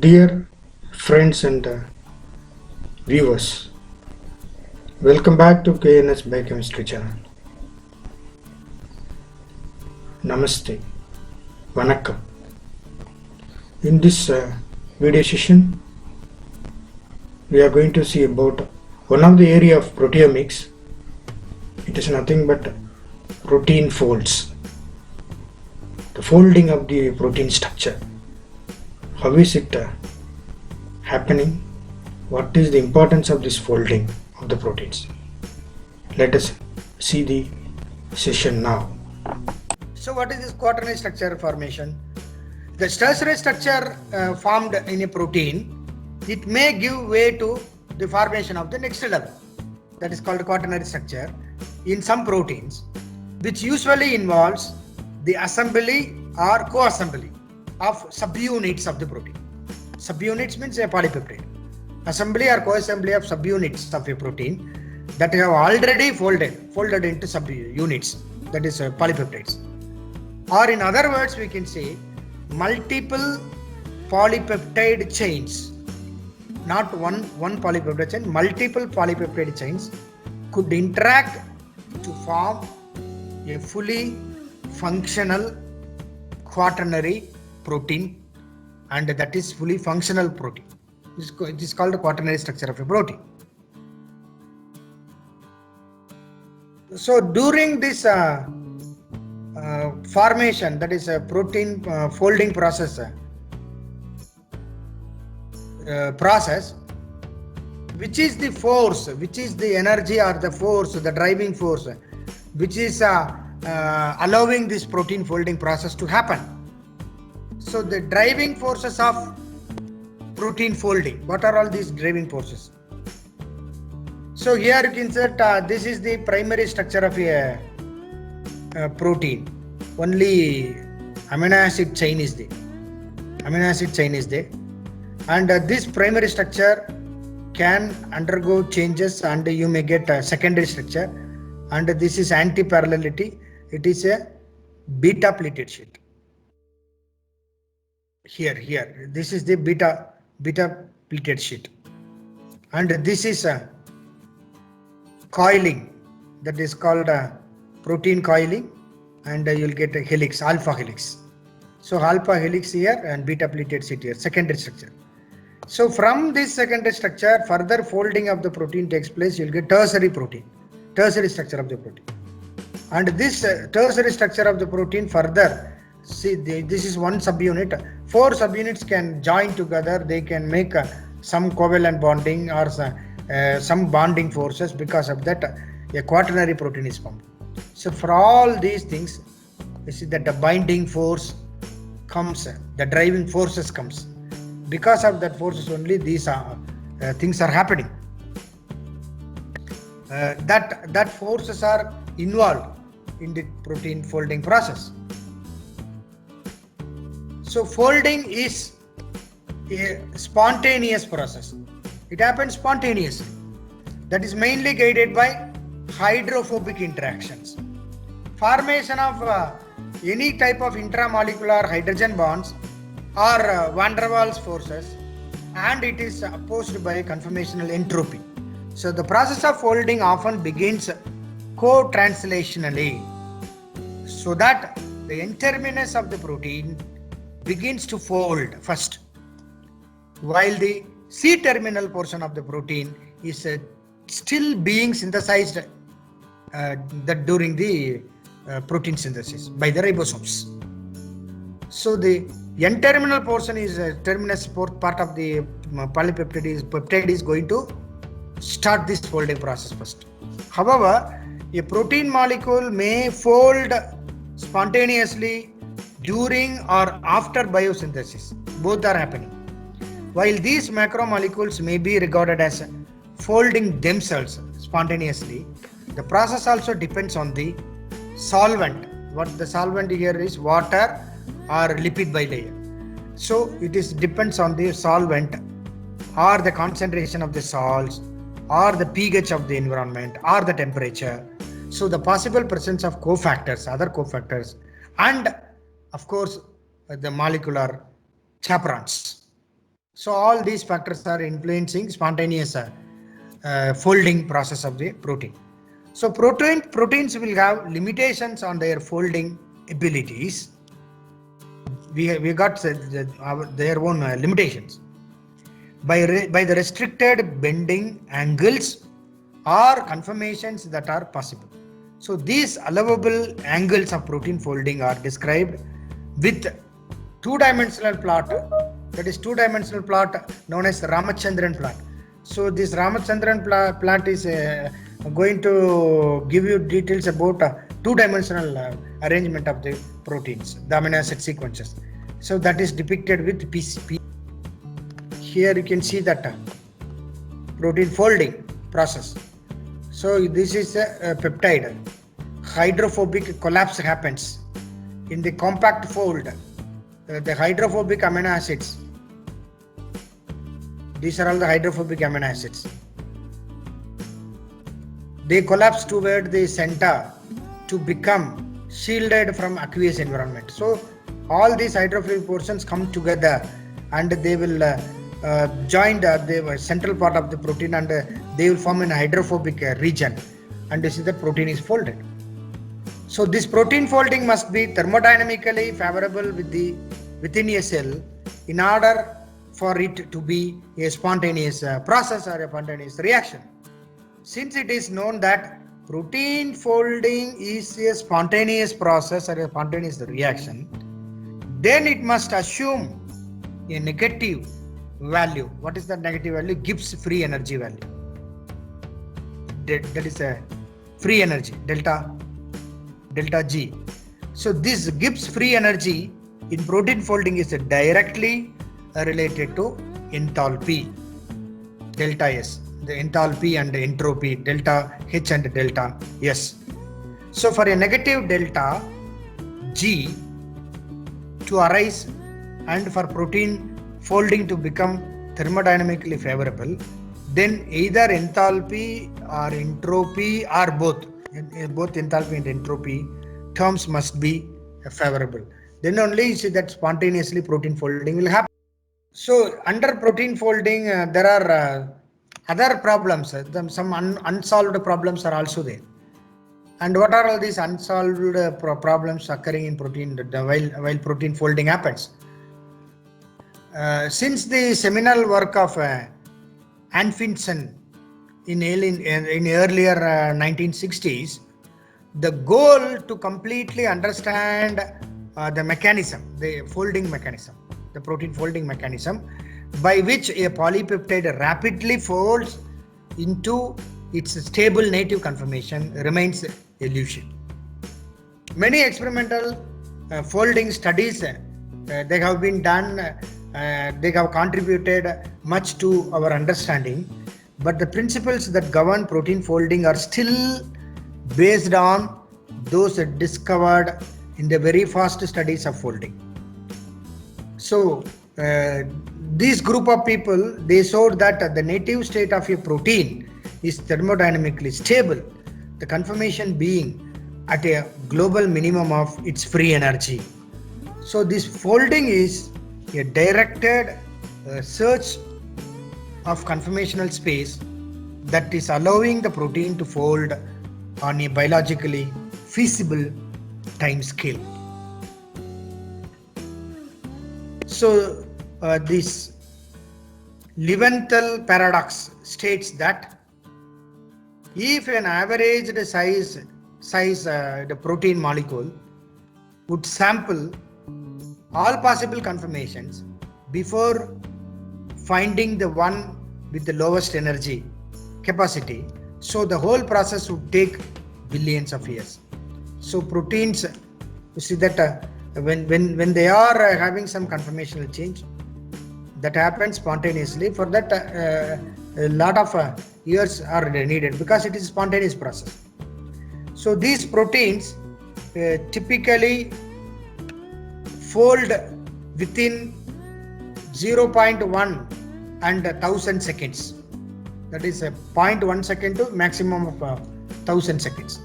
Dear friends and viewers, welcome back to KNS Biochemistry channel. Namaste, Vanakkam. In this video session, we are going to see about one of the area of proteomics. It is nothing but protein folds, the folding of the protein structure. How is it happening? What is the importance of this folding of the proteins? Let us see the session now. So what is this quaternary structure formation? The tertiary structure formed in a protein, it may give way to the formation of the next level. That is called quaternary structure in some proteins, which usually involves the assembly or co-assembly of subunits of the protein. Subunits means a polypeptide. Assembly or co-assembly of subunits of a protein that have already folded into subunits, that is polypeptides. Or in other words, we can say multiple polypeptide chains, not one polypeptide chain, multiple polypeptide chains could interact to form a fully functional quaternary protein, and that is fully functional protein. It is called the quaternary structure of a protein. So during this formation, that is a protein folding process, which is the force, which is the energy or the force, the driving force, which is allowing this protein folding process to happen. So the driving forces of protein folding, what are all these driving forces? So here you can say this is the primary structure of a protein. Only amino acid chain is there. And this primary structure can undergo changes, and you may get a secondary structure. And this is anti-parallelity. It is a beta pleated sheet. Here, this is the beta pleated sheet, and this is a coiling, that is called protein coiling, and you'll get a helix, alpha helix. So alpha helix here and beta pleated sheet here, secondary structure. So from this secondary structure, further folding of the protein takes place. You'll get tertiary structure of the protein, and this tertiary structure of the protein further. See, this is one subunit. 4 subunits can join together. They can make some covalent bonding or some bonding forces. Because of that, a quaternary protein is formed. So for all these things, you see that the binding force comes, the driving forces comes. Because of that forces only, these things are happening. That forces are involved in the protein folding process. So folding is a spontaneous process. It happens spontaneously. That is mainly guided by hydrophobic interactions. Formation of any type of intramolecular hydrogen bonds or van der Waals forces, and it is opposed by conformational entropy. So the process of folding often begins co-translationally, so that the N-terminus of the protein begins to fold first, while the C-terminal portion of the protein is still being synthesized during the protein synthesis by the ribosomes. So the N-terminal portion is terminus part of the peptide is going to start this folding process first. However, a protein molecule may fold spontaneously during or after biosynthesis. Both are happening. While these macromolecules may be regarded as folding themselves spontaneously, the process also depends on the solvent. What the solvent here is water or lipid bilayer. So it depends on the solvent or the concentration of the salts or the pH of the environment or the temperature. So the possible presence of cofactors, other cofactors, and of course the molecular chaperones. So all these factors are influencing spontaneous folding process of the protein. So proteins will have limitations on their folding abilities. We got their own limitations by the restricted bending angles or conformations that are possible. So these allowable angles of protein folding are described with two-dimensional plot, that is two-dimensional plot known as Ramachandran plot. So this Ramachandran plot is going to give you details about two-dimensional arrangement of the proteins, the amino acid sequences. So that is depicted with PCP. Here you can see that protein folding process. So this is a peptide. Hydrophobic collapse happens in the compact fold. The hydrophobic amino acids. These are all the hydrophobic amino acids. They collapse toward the center to become shielded from aqueous environment. So all these hydrophobic portions come together and they will join the central part of the protein, and they will form an hydrophobic region, and this is the protein is folded. So this protein folding must be thermodynamically favorable within a cell in order for it to be a spontaneous process or a spontaneous reaction. Since it is known that protein folding is a spontaneous process or a spontaneous reaction, then it must assume a negative value. What is the negative value? Gibbs free energy value. That is a free energy, delta G. So this Gibbs free energy in protein folding is directly related to enthalpy, delta S, the enthalpy and entropy, delta H and delta S. So for a negative delta G to arise and for protein folding to become thermodynamically favorable, then either enthalpy or entropy or both enthalpy and entropy terms must be favorable. Then only you see that spontaneously protein folding will happen. So under protein folding, there are other problems. Some unsolved problems are also there. And what are all these unsolved problems occurring in protein while protein folding happens? Since the seminal work of Anfinsen in earlier 1960s, the goal to completely understand the mechanism, the folding mechanism, the protein folding mechanism, by which a polypeptide rapidly folds into its stable native conformation remains elusive. Many experimental folding studies they have been done. They have contributed much to our understanding, but the principles that govern protein folding are still based on those discovered in the very first studies of folding. So this group of people, they showed that the native state of a protein is thermodynamically stable, the conformation being at a global minimum of its free energy. So this folding is a directed search of conformational space that is allowing the protein to fold on a biologically feasible time scale. So this Leventhal paradox states that if an averaged size the protein molecule would sample all possible conformations before finding the one with the lowest energy capacity, so the whole process would take billions of years. So proteins, you see that when they are having some conformational change, that happens spontaneously. For that a lot of years are needed because it is a spontaneous process. So these proteins typically fold within 0.1 and 1000 seconds. That is a 0.1 second to maximum of 1000 seconds.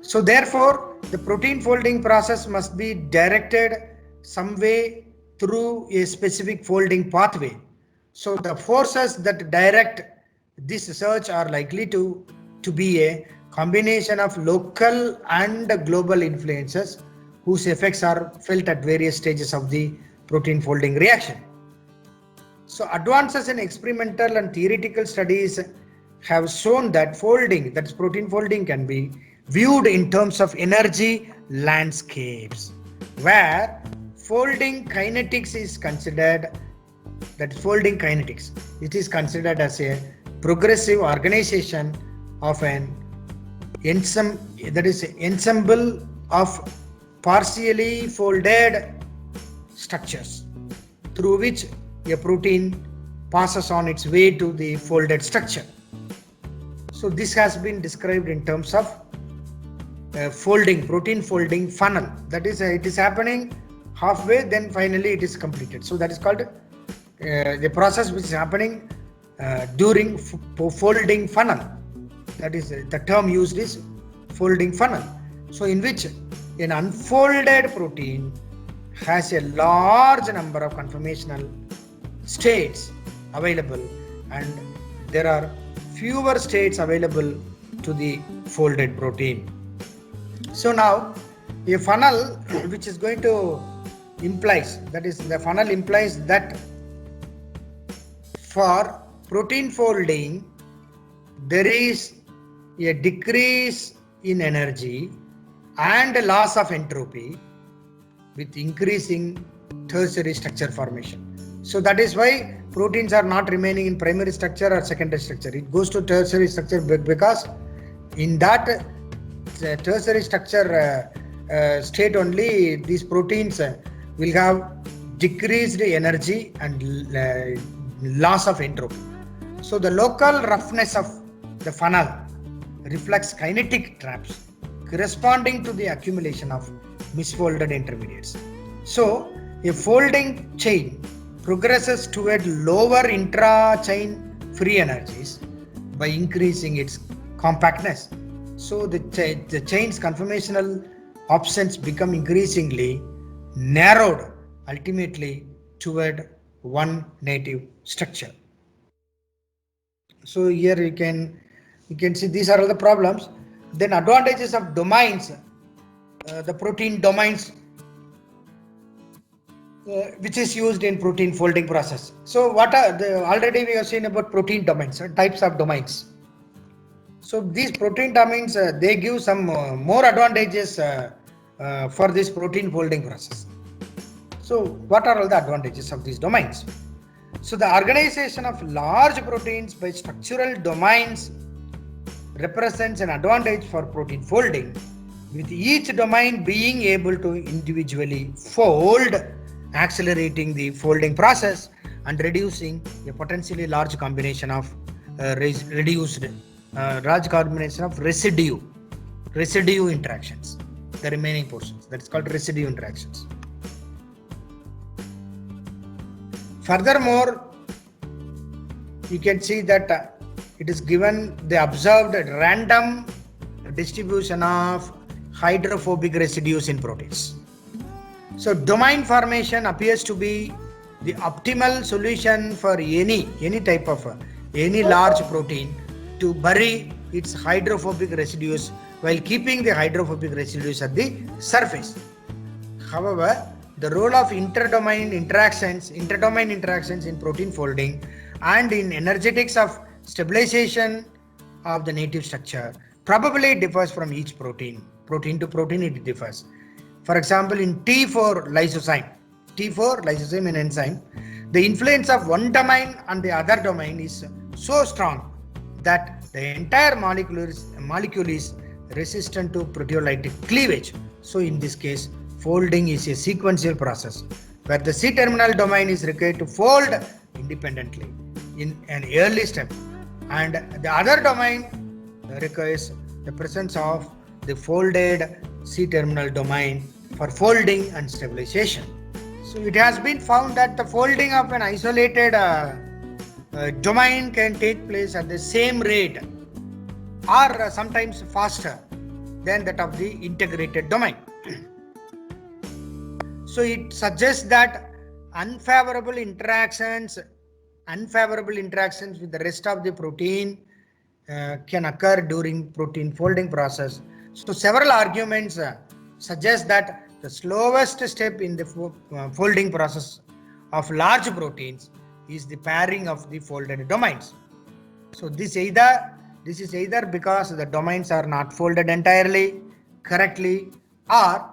So therefore, the protein folding process must be directed some way through a specific folding pathway So the forces that direct this search are likely to be a combination of local and global influences whose effects are felt at various stages of the protein folding reaction. So advances in experimental and theoretical studies have shown that folding, that is protein folding, can be viewed in terms of energy landscapes, where folding kinetics is considered, that is folding kinetics, it is considered as a progressive organization of an ensemble of partially folded structures through which a protein passes on its way to the folded structure. So this has been described in terms of protein folding funnel. That is, it is happening halfway, then finally it is completed. So that is called the process which is happening during folding funnel. That is, the term used is folding funnel. So in which an unfolded protein has a large number of conformational states available, and there are fewer states available to the folded protein. So now a funnel which is going to implies, that is, the funnel implies that for protein folding there is a decrease in energy and a loss of entropy with increasing tertiary structure formation. So that is why proteins are not remaining in primary structure or secondary structure. It goes to tertiary structure because in that tertiary structure state only these proteins will have decreased energy and loss of entropy. So the local roughness of the funnel reflects kinetic traps corresponding to the accumulation of misfolded intermediates. So a folding chain progresses toward lower intra-chain free energies by increasing its compactness. So the chain's conformational options become increasingly narrowed, ultimately toward one native structure. So here you can see these are all the problems. Then advantages of domains, the protein domains which is used in protein folding process. So what are already we have seen about protein domains, types of domains. So these protein domains they give some more advantages for this protein folding process. So what are all the advantages of these domains? So the organization of large proteins by structural domains represents an advantage for protein folding, with each domain being able to individually fold, accelerating the folding process and reducing a potentially large combination of residue interactions, the remaining portions, that is called residue interactions. Furthermore, you can see that it is given the observed random distribution of hydrophobic residues in proteins. So domain formation appears to be the optimal solution for any type of any large protein to bury its hydrophobic residues while keeping the hydrophobic residues at the surface. However, the role of interdomain interactions in protein folding and in energetics of stabilization of the native structure probably differs from each protein. Protein to protein it differs. For example, in T4 lysozyme and enzyme, the influence of one domain on the other domain is so strong that the entire molecule is resistant to proteolytic cleavage. So in this case, folding is a sequential process where the C-terminal domain is required to fold independently in an early step, and the other domain requires the presence of the folded C-terminal domain for folding and stabilization. So it has been found that the folding of an isolated domain can take place at the same rate or sometimes faster than that of the integrated domain. So it suggests that unfavorable interactions unfavorable interactions with the rest of the protein can occur during protein folding process. So several arguments suggest that the slowest step in the folding process of large proteins is the pairing of the folded domains. So this is either because the domains are not folded entirely correctly, or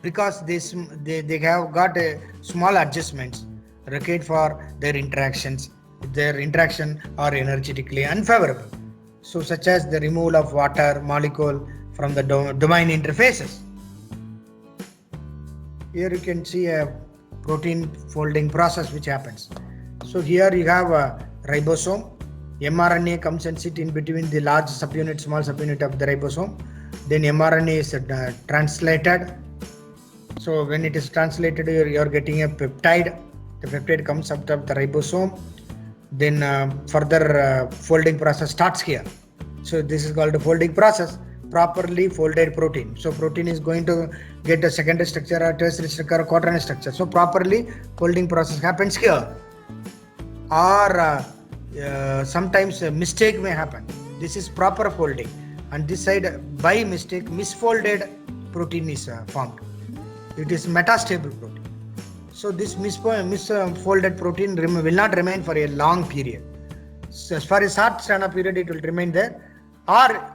because they have got a small adjustments required for their interactions. Their interaction are energetically unfavorable. So such as the removal of water molecule from the domain interfaces. Here you can see a protein folding process which happens. So here you have a ribosome. mRNA comes and sit in between the large subunit, small subunit of the ribosome. Then mRNA is translated. So when it is translated, you are getting a peptide. The peptide comes out of the ribosome. Then further folding process starts here. So this is called the folding process. Properly folded protein. So protein is going to get a secondary structure, a tertiary structure, a quaternary structure. So properly folding process happens here. Or sometimes a mistake may happen. This is proper folding, and this side by mistake misfolded protein is formed. It is metastable protein. So this misfolded protein will not remain for a long period. So as far as short span of period, it will remain there, or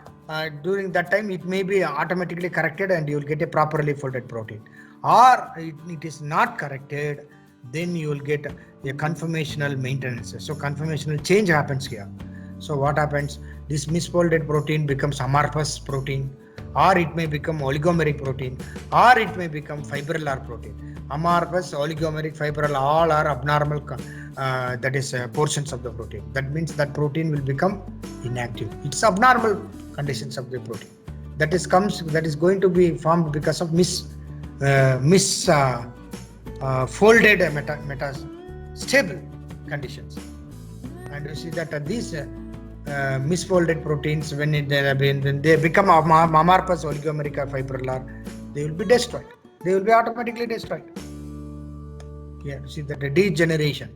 during that time it may be automatically corrected and you will get a properly folded protein. Or it is not corrected, then you will get a conformational maintenance. So conformational change happens here. So what happens? This misfolded protein becomes amorphous protein, or it may become oligomeric protein, or it may become fibrillar protein. Amorphous, oligomeric, fibrillar, all are abnormal portions of the protein. That means that protein will become inactive. It's abnormal conditions of the protein. That is going to be formed because of folded metastable conditions. And you see that these misfolded proteins, when they become amorphous, oligomeric, or fibrillar, they will be destroyed. They will be automatically destroyed. Here you see that the degeneration.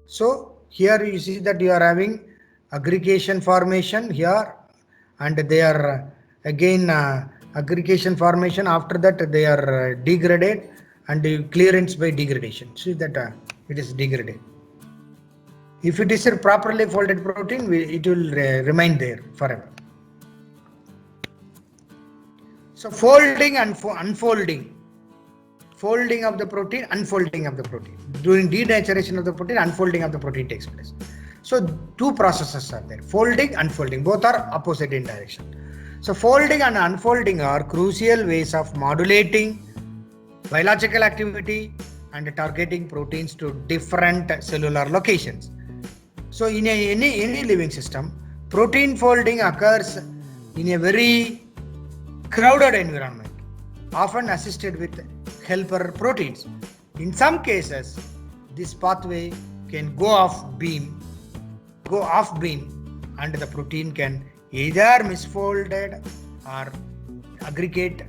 So here you see that you are having aggregation formation here, and they are again aggregation formation. After that they are degraded, and clearance by degradation. See that it is degraded. If it is a properly folded protein, it will remain there forever. So folding and unfolding. Folding of the protein, unfolding of the protein. During denaturation of the protein, unfolding of the protein takes place. So two processes are there. Folding, unfolding. Both are opposite in direction. So folding and unfolding are crucial ways of modulating biological activity and targeting proteins to different cellular locations. So in any living system, protein folding occurs in a very crowded environment, often assisted with helper proteins. In some cases, this pathway can go off beam, and the protein can either misfolded or aggregate,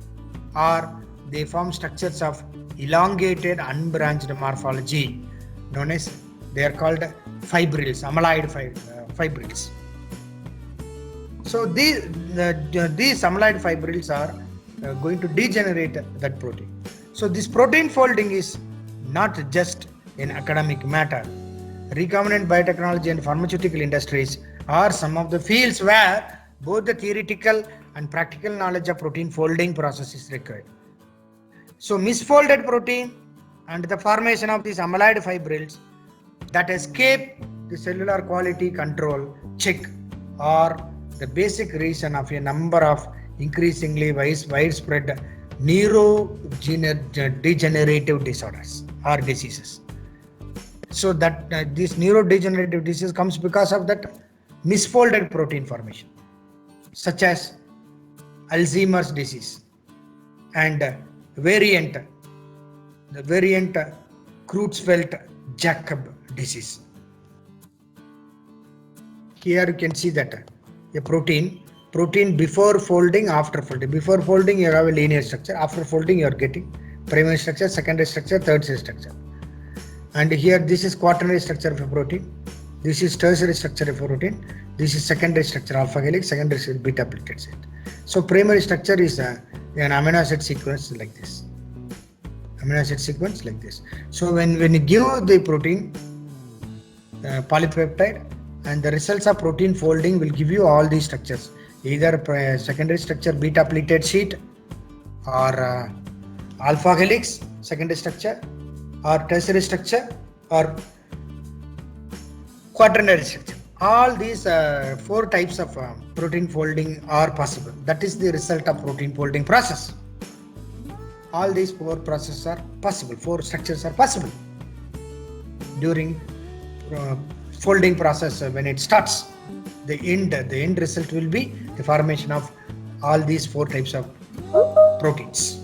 or they form structures of elongated unbranched morphology known as, they are called fibrils, amyloid fibrils. So these amyloid fibrils are going to degenerate that protein. So this protein folding is not just an academic matter. Recombinant biotechnology and pharmaceutical industries are some of the fields where both the theoretical and practical knowledge of protein folding process is required. So misfolded protein and the formation of these amyloid fibrils that escape the cellular quality control check are the basic reason of a number of increasingly widespread neurodegenerative disorders or diseases. So that this neurodegenerative disease comes because of that misfolded protein formation, such as Alzheimer's disease and the variant Creutzfeldt-Jakob disease. Here you can see that a protein before folding, after folding. Before folding you have a linear structure, after folding you are getting primary structure, secondary structure, tertiary structure. And here this is quaternary structure of a protein, this is tertiary structure of a protein, this is secondary structure alpha helix, secondary structure beta pleated sheet. So primary structure is an amino acid sequence like this, amino acid sequence like this. So when you give the protein polypeptide, and the results of protein folding will give you all these structures, either secondary structure beta pleated sheet, or alpha helix secondary structure, or tertiary structure, or quaternary structure. All these 4 types of protein folding are possible. That is the result of protein folding process. All these 4 processes are possible, 4 structures are possible during folding process. When it starts, the end result will be the formation of all these 4 types of proteins.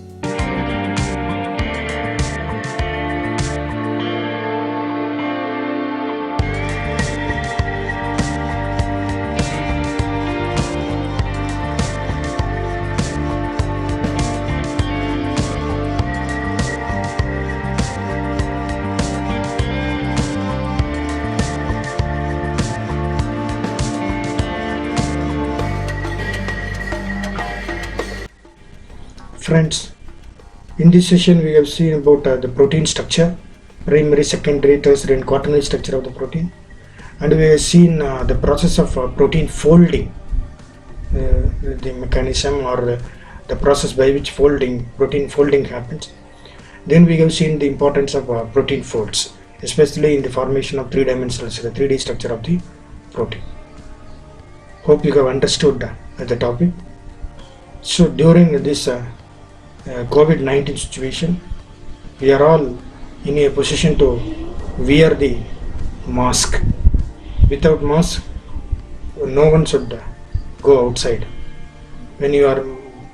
Friends, in this session we have seen about the protein structure, primary, secondary, tertiary and quaternary structure of the protein, and we have seen the process of protein folding, the mechanism or the process by which protein folding happens. Then we have seen the importance of protein folds, especially in the formation of 3-dimensional, the 3D structure of the protein. Hope you have understood the topic. So during this COVID-19 situation, we are all in a position to wear the mask. Without mask, no one should go outside. When you are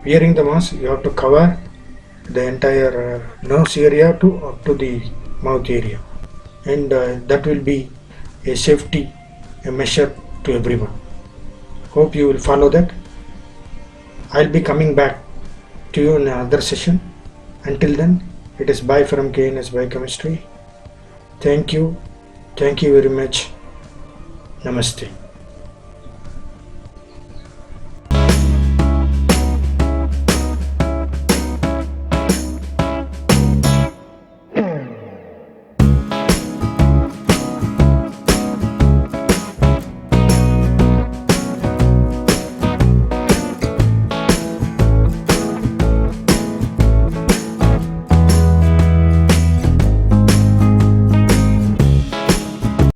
wearing the mask, you have to cover the entire nose area up to the mouth area, and that will be a safety measure to everyone. Hope you will follow that. I'll be coming back to you in another session. Until then, it is bye from KNS Biochemistry. Thank you very much. Namaste.